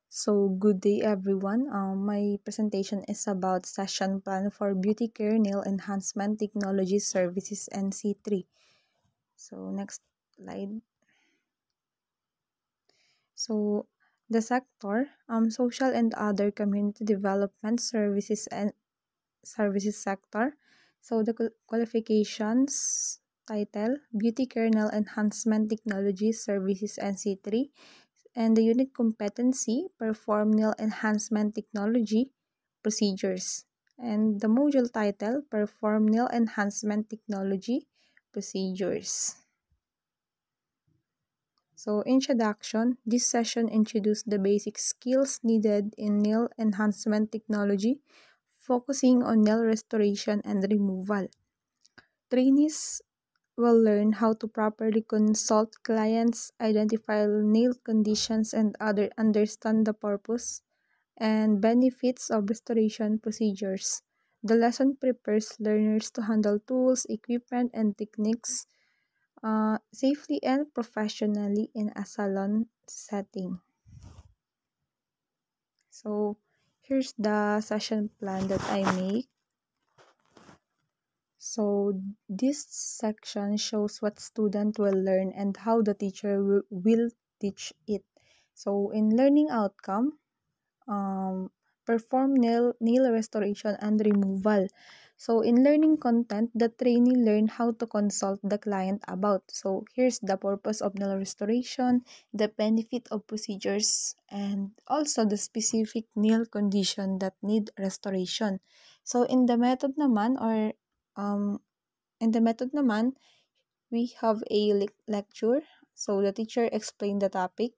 So, good day everyone. My presentation is about session plan for Beauty Care Nail Enhancement Technology Services NC3. So, next slide. So, the sector, social and other community development services and services sector. So, the qualifications title, Beauty Care Nail Enhancement Technology Services NC3. And the unit competency, perform nail enhancement technology procedures. And the module title, perform nail enhancement technology procedures. So, introduction. This session introduced the basic skills needed in nail enhancement technology, focusing on nail restoration and removal. Trainees will learn how to properly consult clients, identify nail conditions, and understand the purpose and benefits of restoration procedures. The lesson prepares learners to handle tools, equipment, and techniques safely and professionally in a salon setting. So, here's the session plan that I make. So, this section shows what student will learn and how the teacher will teach it. So, in learning outcome, perform nail restoration and removal. So, in learning content, the trainee learn how to consult the client about. So, here's the purpose of nail restoration, the benefit of procedures, and also the specific nail condition that need restoration. So, in the method naman we have a lecture. So, the teacher explained the topic,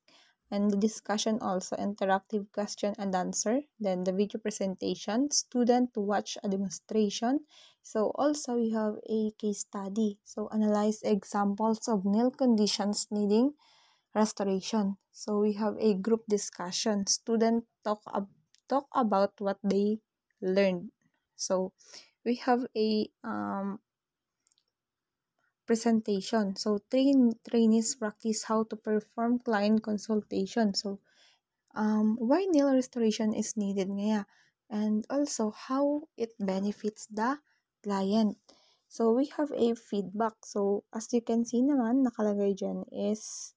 and the discussion also interactive question and answer. Then the video presentation, student to watch a demonstration. So also we have a case study. So analyze examples of nail conditions needing restoration. So we have a group discussion. Student talk about what they learned. So we have a presentation. So trainees practice how to perform client consultation. So why nail restoration is needed ngaya, and also how it benefits the client. So we have a feedback. So as you can see naman, nakalagay dyan is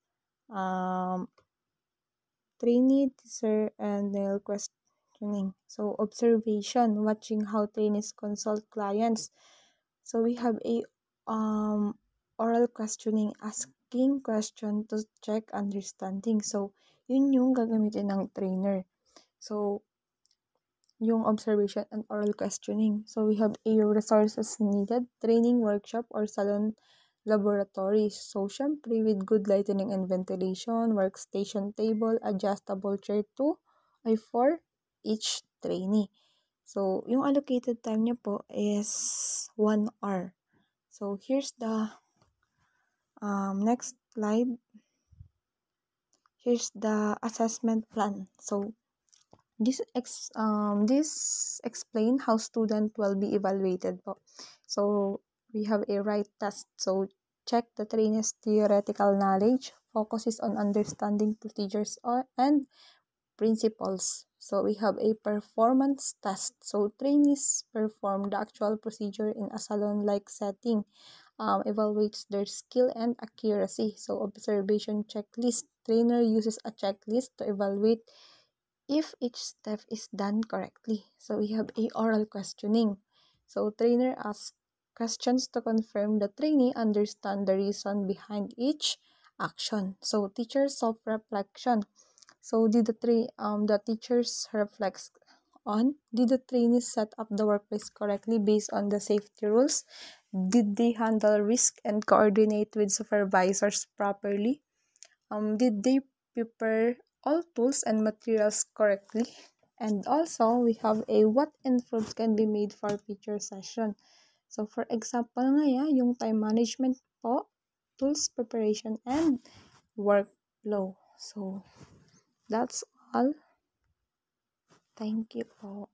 trainee, teacher, and nail questioning. So observation, watching how trainees consult clients. So we have a oral questioning, asking question to check understanding. So yun yung gagamitin ng trainer. So yung observation and oral questioning. So we have a resources needed, training workshop or salon laboratories. So syempre with good lighting and ventilation, workstation table, adjustable chair 2 ay for each trainee. So yung allocated time niya po is 1 hour. So here's the next slide. Here's the assessment plan. So this explain how student will be evaluated po. So we have a right test. So check the trainee's theoretical knowledge, focuses on understanding procedures and principles. So we have a performance test. So trainees perform the actual procedure in a salon-like setting, evaluates their skill and accuracy. So observation checklist. Trainer uses a checklist to evaluate if each step is done correctly. So we have a oral questioning. So trainer asks questions to confirm the trainee understand the reason behind each action. So teacher self-reflection. So did the teachers reflect on, did the trainees set up the workplace correctly based on the safety rules? Did they handle risk and coordinate with supervisors properly? Did they prepare all tools and materials correctly? And also, we have a what improvements can be made for future session. So, for example nga yung time management po, tools preparation, and workflow. So, that's all. Thank you po.